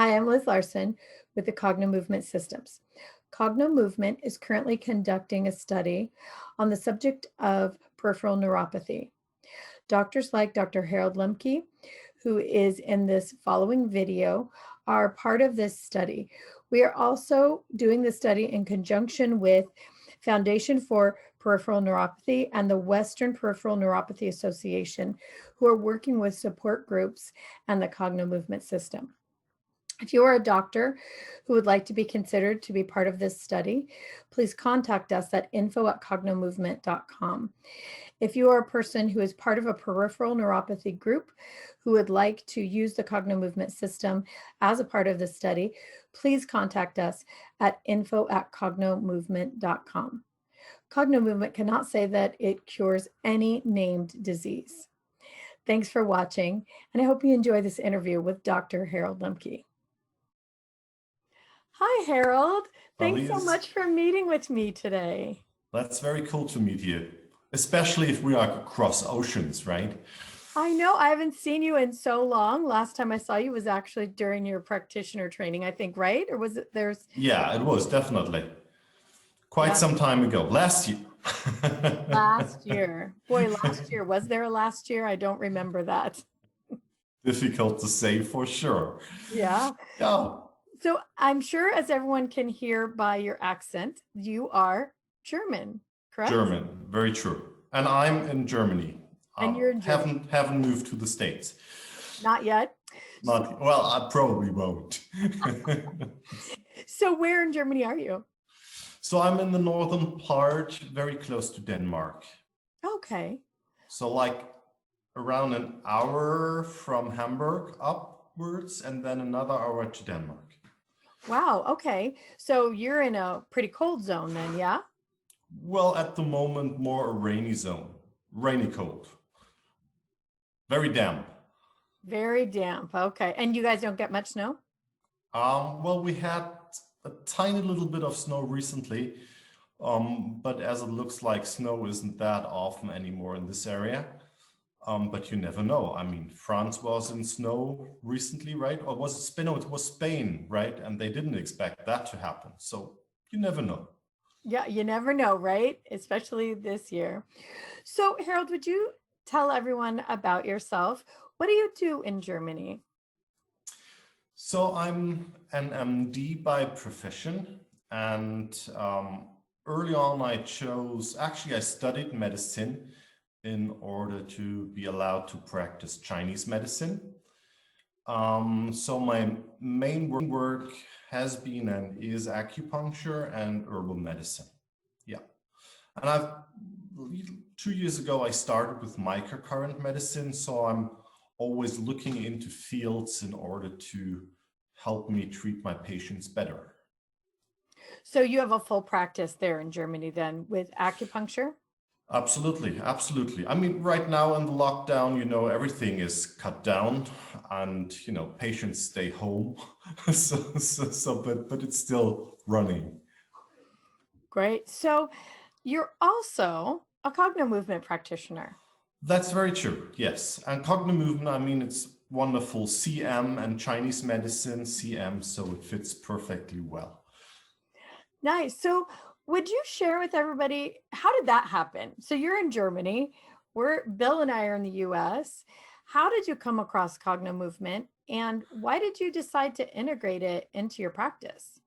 Hi, I'm Liz Larson with the Cognomovement Systems. Cognomovement is currently conducting a study on the subject of peripheral neuropathy. Doctors like Dr. Harold Lemke, who is in this following video, are part of this study. We are also doing the study in conjunction with Foundation for Peripheral Neuropathy and the Western Peripheral Neuropathy Association, who are working with support groups and the Cognomovement system. If you are a doctor who would like to be considered to be part of this study, please contact us at info@cognomovement.com. If you are a person who is part of a peripheral neuropathy group who would like to use the Cognomovement system as a part of the study, please contact us at info@cognomovement.com. Cognomovement cannot say that it cures any named disease. Thanks for watching, and I hope you enjoy this interview with Dr. Harold Lumke. Hi, Harold. Thanks so much for meeting with me today. That's very cool to meet you, especially if we are across oceans, right? I know. I haven't seen you in so long. Last time I saw you was actually during your practitioner training, I think, right? Or was it Yeah, it was definitely quite some time ago. Last year. Last year. Boy, last year. Was there a last year? I don't remember that. Difficult to say for sure. Yeah. Yeah. So I'm sure, as everyone can hear by your accent, you are German, correct? German, very true. And I'm in Germany. And you're in Germany. Haven't moved to the States. Not yet? Well, I probably won't. So where in Germany are you? So I'm in the northern part, very close to Denmark. Okay. So like around an hour from Hamburg upwards, and then another hour to Denmark. Wow. Okay. So you're in a pretty cold zone then, yeah? Well, at the moment, more a rainy zone. Rainy cold. Very damp. Very damp. Okay. And you guys don't get much snow? Well, we had a tiny little bit of snow recently, but as it looks like snow isn't that often anymore in this area. But you never know. I mean, France was in snow recently, right? Or was it Spain? No, it was Spain, right? And they didn't expect that to happen. So you never know. Yeah, you never know, right? Especially this year. So, Harold, would you tell everyone about yourself? What do you do in Germany? So I'm an MD by profession, and early on I studied medicine in order to be allowed to practice Chinese medicine. So my main work has been and is acupuncture and herbal medicine. Yeah. And 2 years ago, I started with microcurrent medicine. So I'm always looking into fields in order to help me treat my patients better. So you have a full practice there in Germany then with acupuncture? Absolutely, absolutely. I mean, right now in the lockdown, everything is cut down and, patients stay home. But it's still running. Great. So you're also a Cognomovement practitioner. That's very true, yes. And Cognomovement, I mean, it's wonderful CM and Chinese medicine, CM, so it fits perfectly well. Nice. So would you share with everybody, how did that happen? So you're in Germany, Bill and I are in the US. How did you come across Cognomovement, and why did you decide to integrate it into your practice?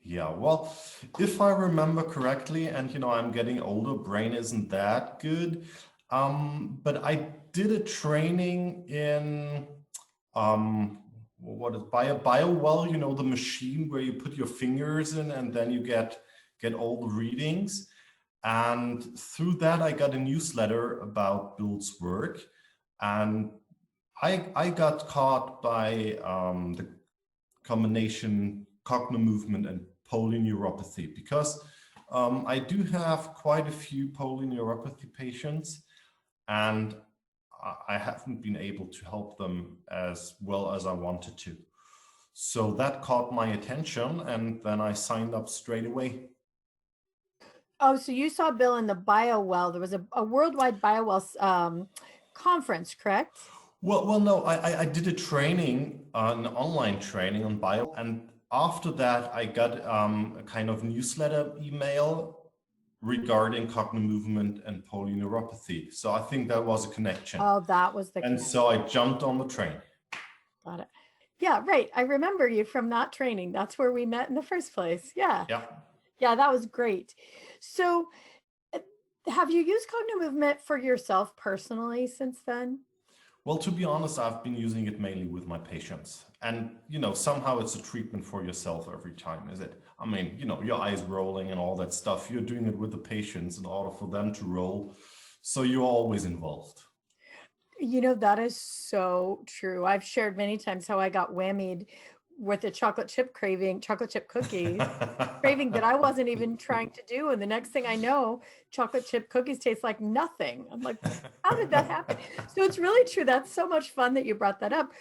Yeah, well, if I remember correctly, and I'm getting older, brain isn't that good. But I did a training in what is BioWell, the machine where you put your fingers in and then you get all the readings. And through that, I got a newsletter about Bill's work. And I got caught by the combination Cognomovement and polyneuropathy, because I do have quite a few polyneuropathy patients, and I haven't been able to help them as well as I wanted to. So that caught my attention, and then I signed up straight away. Oh, so you saw Bill in the BioWell. There was a worldwide BioWell conference, correct? Well, no, I did a training, an online training on bio, and after that, I got a kind of newsletter email regarding Cognomovement and polyneuropathy. So I think that was a connection. Oh, that was the And connection. so I jumped on the train. Got it. Yeah, right. I remember you from that training. That's where we met in the first place. Yeah. Yeah. Yeah, that was great. So, uh, have you used Cognomovement for yourself personally since then? Well, to be honest, I've been using it mainly with my patients. And, somehow it's a treatment for yourself every time, is it? I mean, your eyes rolling and all that stuff. You're doing it with the patients in order for them to roll. So you're always involved. That is so true. I've shared many times how I got whammied with a chocolate chip cookies craving that I wasn't even trying to do. And the next thing I know, chocolate chip cookies taste like nothing. I'm like, how did that happen? So it's really true. That's so much fun that you brought that up.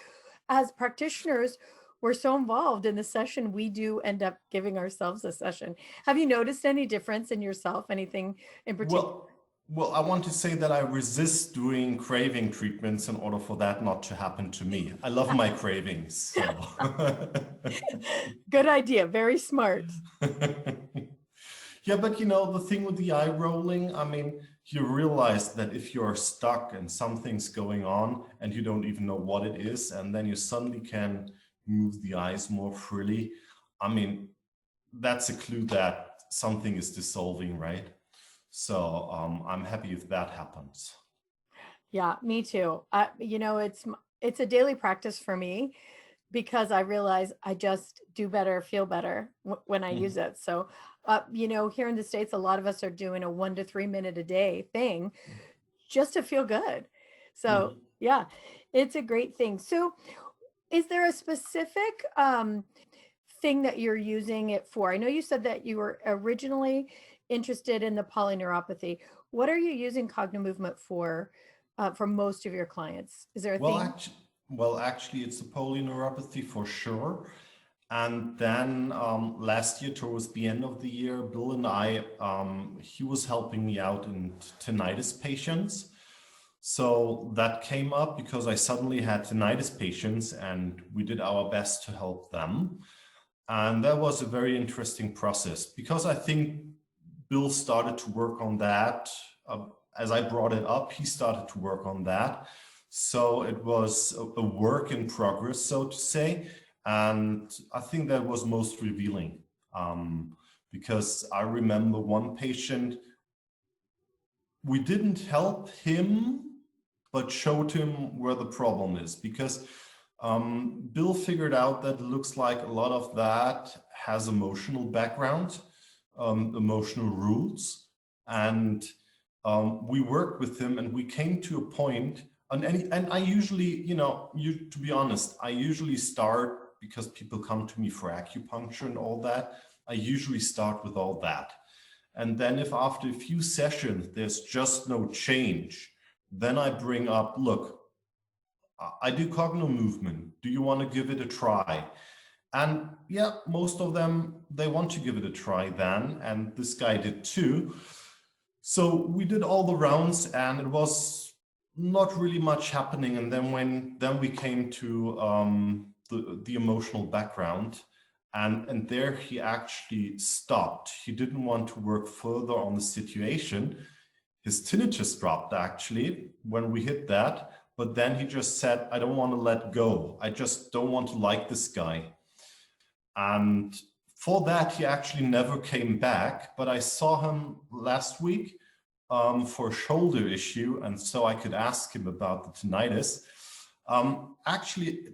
As practitioners, we're so involved in the session, we do end up giving ourselves a session. Have you noticed any difference in yourself? Anything in particular? Well, I want to say that I resist doing craving treatments in order for that not to happen to me. I love my cravings. So. Good idea. Very smart. Yeah, but the thing with the eye rolling, I mean, you realize that if you're stuck and something's going on and you don't even know what it is, and then you suddenly can move the eyes more freely, I mean, that's a clue that something is dissolving, right? So I'm happy if that happens. Yeah, me too. It's a daily practice for me because I realize I just do better, feel better when I use it. So, here in the States, a lot of us are doing a 1 to 3 minute a day thing just to feel good. So, Mhm. yeah, it's a great thing. So, is there a specific thing that you're using it for? I know you said that you were originally interested in the polyneuropathy. What are you using Cognomovement for most of your clients? Is there a Well, theme? actually, well, it's a polyneuropathy for sure. And then last year, towards the end of the year, Bill and I, he was helping me out in tinnitus patients. So that came up because I suddenly had tinnitus patients and we did our best to help them. And that was a very interesting process because I think Bill started to work on that. As I brought it up, he started to work on that. So it was a work in progress, so to say. And I think that was most revealing because I remember one patient, we didn't help him, but showed him where the problem is because Bill figured out that it looks like a lot of that has emotional background, emotional roots. And we worked with him and we came to a point, and I usually, to be honest, I usually start because people come to me for acupuncture and all that. I usually start with all that. And then if after a few sessions, there's just no change, then I bring up, look, I do Cognomovement. Do you want to give it a try? And yeah, most of them, they want to give it a try then. And this guy did too. So we did all the rounds and it was not really much happening. And then we came to the emotional background. And there he actually stopped. He didn't want to work further on the situation. His tinnitus dropped actually when we hit that. But then he just said, I don't want to let go. I just don't want to like this guy. And for that, he actually never came back. But I saw him last week for a shoulder issue. And so I could ask him about the tinnitus. Actually,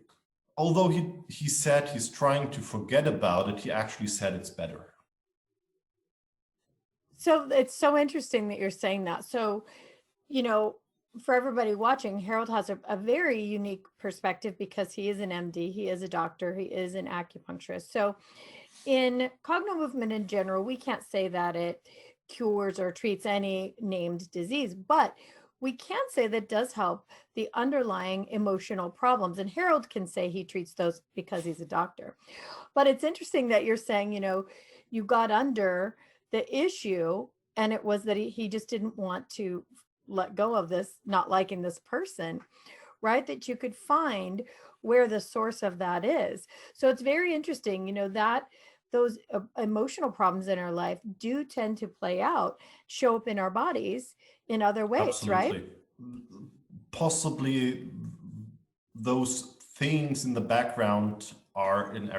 although he said he's trying to forget about it, he actually said it's better. So it's so interesting that you're saying that. So, you know, for everybody watching, Harold has a very unique perspective because he is an MD, he is a doctor, he is an acupuncturist. So in Cognomovement in general, we can't say that it cures or treats any named disease, but we can say that it does help the underlying emotional problems. And Harold can say he treats those because he's a doctor. But it's interesting that you're saying, you got under the issue and it was that he just didn't want to let go of this, not liking this person. right? That you could find where the source of that is. So it's very interesting, that those emotional problems in our life do tend to play out, show up in our bodies in other ways, right? Absolutely. Possibly those things in the background are in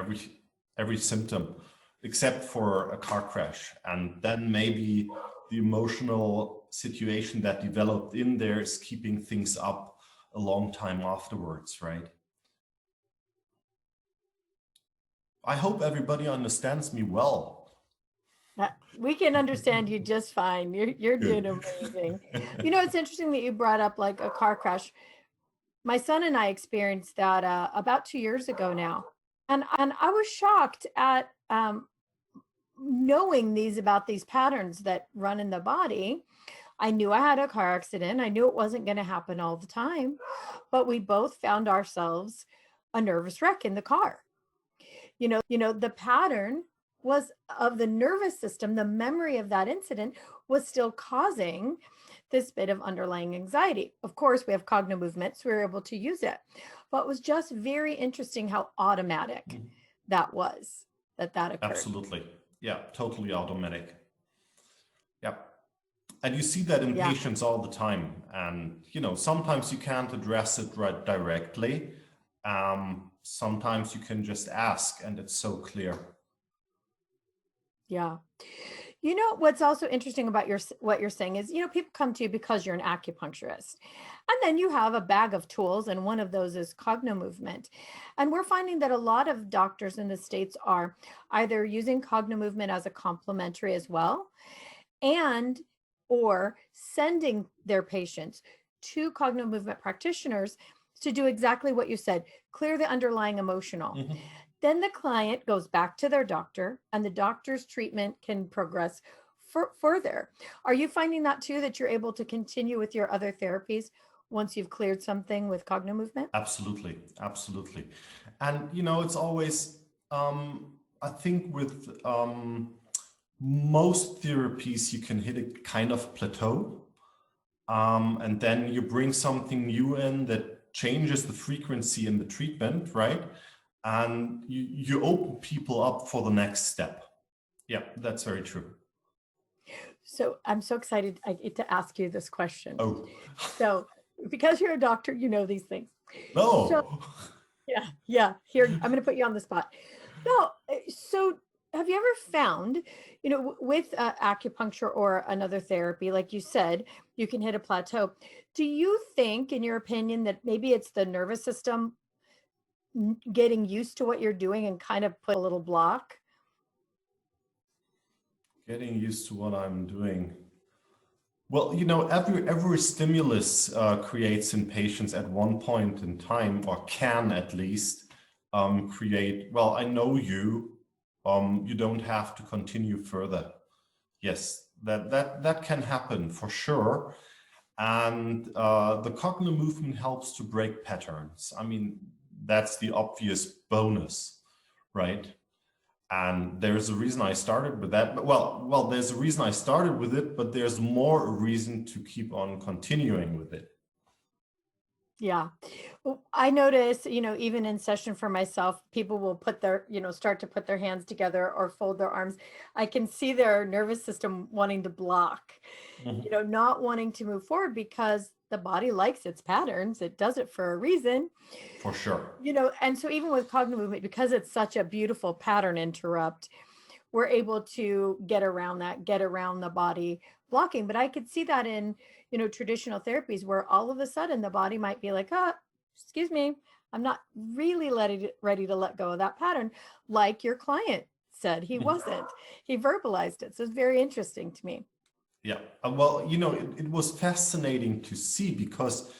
every symptom except for a car crash, and then maybe the emotional situation that developed in there is keeping things up a long time afterwards, right? I hope everybody understands me well. We can understand you just fine. You're doing Good. amazing. It's interesting that you brought up like a car crash. My son and I experienced that about 2 years ago now, and I was shocked at knowing about these patterns that run in the body. I knew I had a car accident. I knew it wasn't going to happen all the time, but we both found ourselves a nervous wreck in the car. The pattern was of the nervous system, the memory of that incident was still causing this bit of underlying anxiety. Of course, we have Cognomovement, so we were able to use it. But it was just very interesting how automatic that was, that occurred. Absolutely. Yeah, totally automatic. Yeah. And you see that in patients all the time. And, sometimes you can't address it right directly. Sometimes you can just ask and it's so clear. Yeah. What's also interesting about what you're saying is, people come to you because you're an acupuncturist. And then you have a bag of tools, and one of those is Cognomovement. And we're finding that a lot of doctors in the States are either using Cognomovement as a complementary as well, and or sending their patients to Cognomovement practitioners to do exactly what you said, clear the underlying emotional. Then the client goes back to their doctor, and the doctor's treatment can progress further. Are you finding that too, that you're able to continue with your other therapies once you've cleared something with Cognomovement? Absolutely. Absolutely. And, it's always, I think with most therapies, you can hit a kind of plateau. And then you bring something new in that changes the frequency in the treatment, right? And you open people up for the next step. Yeah, that's very true. So I'm so excited I get to ask you this question. Oh. So because you're a doctor, you know these things. No. So, yeah. Here, I'm going to put you on the spot. No, so have you ever found, with acupuncture or another therapy, like you said, you can hit a plateau. Do you think, in your opinion, that maybe it's the nervous system getting used to what you're doing and kind of put a little block? Getting used to what I'm doing. Well, every stimulus creates in patients at one point in time, or can at least create, well, I know you, you don't have to continue further. Yes, that can happen for sure. And the Cognomovement helps to break patterns. I mean, that's the obvious bonus, right? And there's a reason I started with that. Well, there's a reason I started with it, but there's more a reason to keep on continuing with it. Yeah. Well, I notice, even in session for myself, people will put their, start to put their hands together or fold their arms. I can see their nervous system wanting to block, not wanting to move forward because the body likes its patterns. It does it for a reason. For sure. And so even with Cognomovement, because it's such a beautiful pattern interrupt, we're able to get around the body blocking. But I could see that in, traditional therapies where all of a sudden the body might be like, excuse me, I'm not really ready to let go of that pattern. Like your client said, he wasn't. He verbalized it. So it's very interesting to me. Yeah. Well, it was fascinating to see because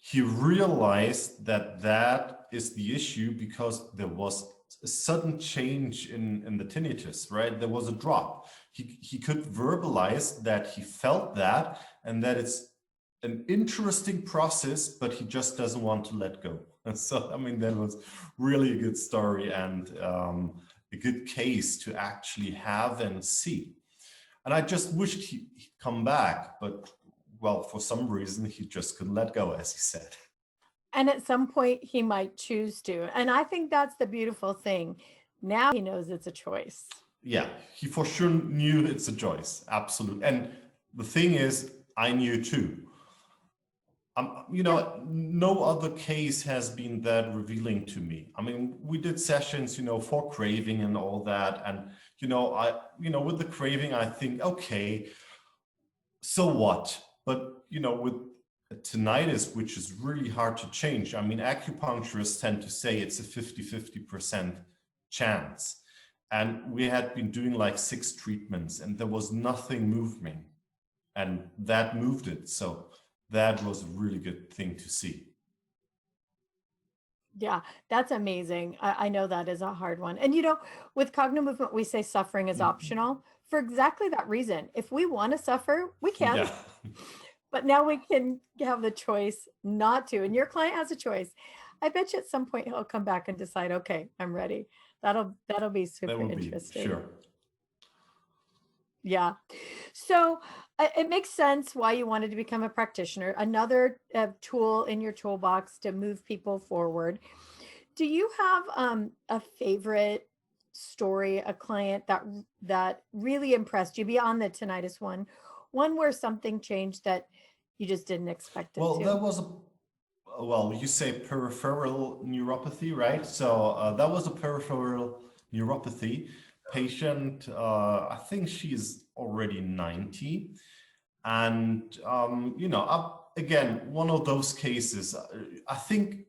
he realized that is the issue because there was a sudden change in the tinnitus, right? There was a drop. He could verbalize that he felt that and that it's an interesting process, but he just doesn't want to let go. So, I mean, that was really a good story and a good case to actually have and see. And I just wished he'd come back, but well, for some reason, he just couldn't let go, as he said. And at some point, he might choose to. And I think that's the beautiful thing. Now he knows it's a choice. Yeah, he for sure knew it's a choice. Absolutely. And the thing is, I knew too. Yeah. No other case has been that revealing to me. I mean, we did sessions, for craving and all that. And, with the craving, I think, okay, so what? But, with tinnitus, which is really hard to change. I mean, acupuncturists tend to say it's a 50-50% chance. And we had been doing like 6 treatments and there was nothing moving. And that moved it. So that was a really good thing to see. Yeah, that's amazing. I know that is a hard one. And with Cogno Movement, we say suffering is optional for exactly that reason. If we want to suffer, we can. Yeah. But now we can have the choice not to. And your client has a choice. I bet you at some point he'll come back and decide, okay, I'm ready. That'll be That super would be, interesting. sure. Yeah. So it makes sense why you wanted to become a practitioner, another tool in your toolbox to move people forward. Do you have a favorite story, a client that really impressed you beyond the tinnitus one where something changed that you just didn't expect it Well, to? you say peripheral neuropathy, right? So that was a peripheral neuropathy patient. I think she is already 90. And, again, one of those cases, I think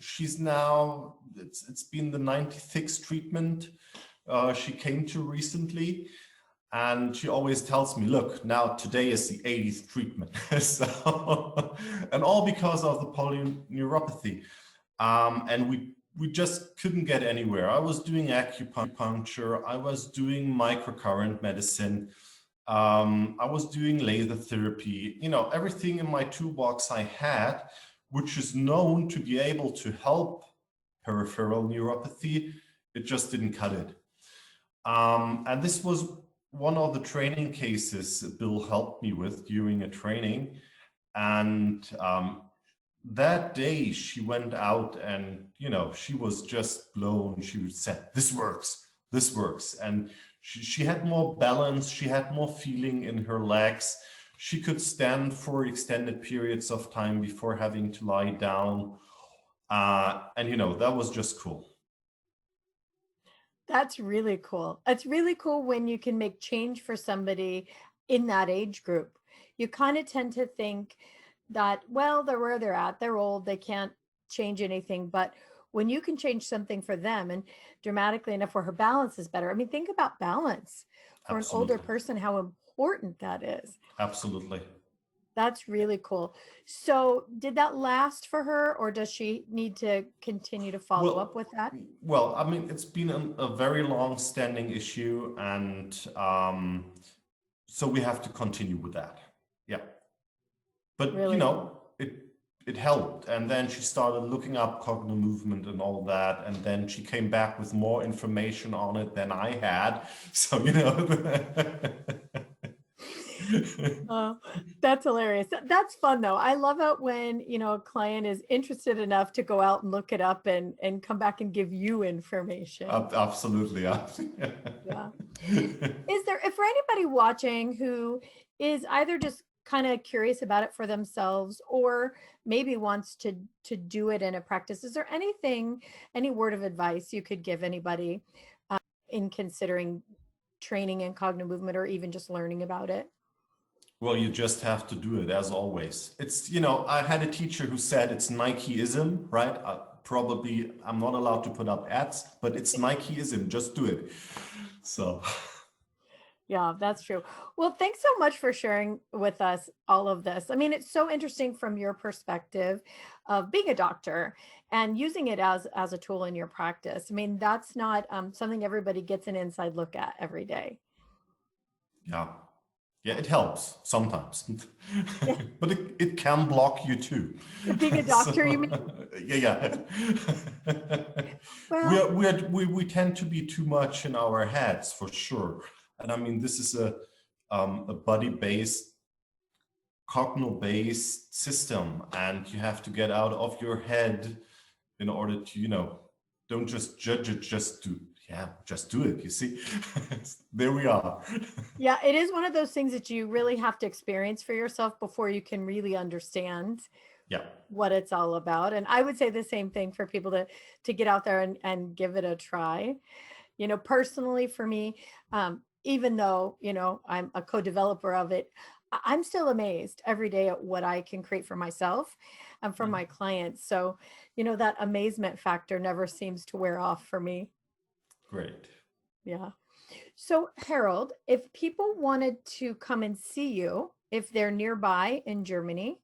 she's now, it's been the 96th treatment she came to recently. And she always tells me, look, now today is the 80th treatment. And all because of the polyneuropathy. And we just couldn't get anywhere. I was doing acupuncture, I was doing microcurrent medicine, I was doing laser therapy, everything in my toolbox I had, which is known to be able to help peripheral neuropathy. It just didn't cut it. And this was one of the training cases Bill helped me with during a training. And that day she went out and, she was just blown. She said, this works. And she had more balance. She had more feeling in her legs. She could stand for extended periods of time before having to lie down. And, that was just cool. That's really cool. It's really cool when you can make change for somebody in that age group. You kind of tend to think that, well, they're where they're at, they're old, they can't change anything. But when you can change something for them and dramatically enough where her balance is better. I mean, think about balance for an older Absolutely. person, how important that is. Absolutely. That's really cool. So did that last for her, or does she need to continue to follow up with that? Well, I mean, it's been a very long-standing issue, and so we have to continue with that. Yeah, but Really? it helped, and then she started looking up Cognomovement and all that, and then she came back with more information on it than I had. So Oh, that's hilarious. That's fun though. I love it when, a client is interested enough to go out and look it up and come back and give you information. Absolutely. Yeah. Is there, if for anybody watching who is either just kind of curious about it for themselves or maybe wants to do it in a practice, is there any word of advice you could give anybody in considering training in cognitive movement or even just learning about it? Well, you just have to do it as always. It's, I had a teacher who said it's Nikeism, right? Probably I'm not allowed to put up ads, but it's Nikeism. Just do it. So. Yeah, that's true. Well, thanks so much for sharing with us all of this. I mean, it's so interesting from your perspective of being a doctor and using it as a tool in your practice. I mean, that's not something everybody gets an inside look at every day. Yeah. Yeah, it helps sometimes, Yeah. but it can block you too. Being a doctor, you mean? Yeah. Well, We tend to be too much in our heads for sure. And I mean, this is a body-based cogno-based system, and you have to get out of your head in order to, don't just judge it, just do it, you see. There we are. Yeah, it is one of those things that you really have to experience for yourself before you can really understand Yeah. what it's all about. And I would say the same thing for people to get out there and give it a try. Personally for me, even though, I'm a co-developer of it, I'm still amazed every day at what I can create for myself and for my clients. So, that amazement factor never seems to wear off for me. Great. Yeah. So, Harold, if people wanted to come and see you, if they're nearby in Germany,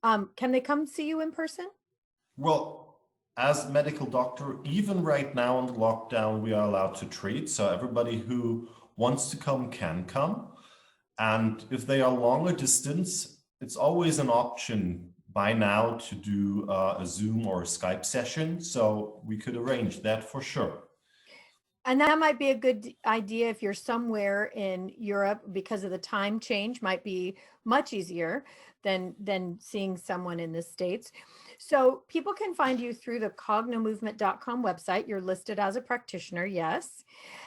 can they come see you in person? Well, as medical doctor, even right now in the lockdown, we are allowed to treat. So everybody who wants to come can come. And if they are longer distance, it's always an option by now to do a Zoom or a Skype session. So we could arrange that for sure. And that might be a good idea if you're somewhere in Europe, because of the time change might be much easier than seeing someone in the States. So people can find you through the cognomovement.com website. You're listed as a practitioner, yes.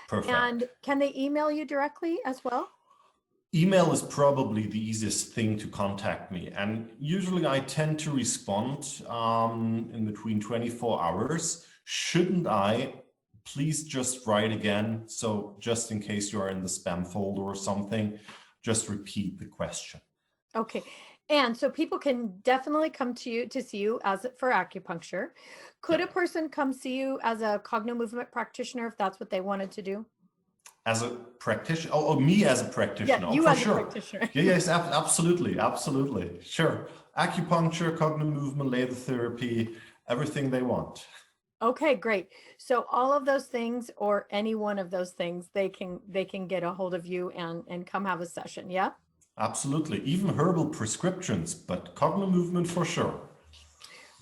Perfect. And can they email you directly as well? Email is probably the easiest thing to contact me. And usually I tend to respond in between 24 hours. Shouldn't I, please just write again. So just in case you are in the spam folder or something, just repeat the question. Okay. And so people can definitely come to you to see you as for acupuncture. Could a person come see you as a Cogno movement practitioner if that's what they wanted to do? As a practitioner? Oh, me as a practitioner. Yeah, you for as sure. a practitioner. Yes, absolutely. Absolutely. Sure. Acupuncture, cognitive movement, laser therapy, everything they want. Okay, great. So all of those things, or any one of those things, they can get a hold of you and come have a session. Yeah. Absolutely. Even herbal prescriptions, but cognitive movement for sure.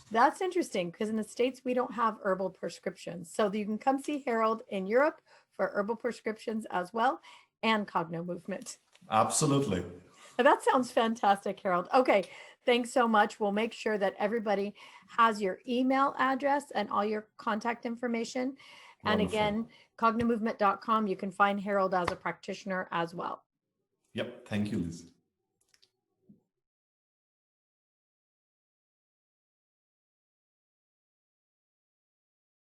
That's interesting because in the States, we don't have herbal prescriptions. So you can come see Harold in Europe for herbal prescriptions as well, and Cogno movement. Absolutely. That sounds fantastic, Harold. Okay, thanks so much. We'll make sure that everybody has your email address and all your contact information. And Wonderful. again, cognomovement.com, you can find Harold as a practitioner as well. Yep. Thank you, Liz.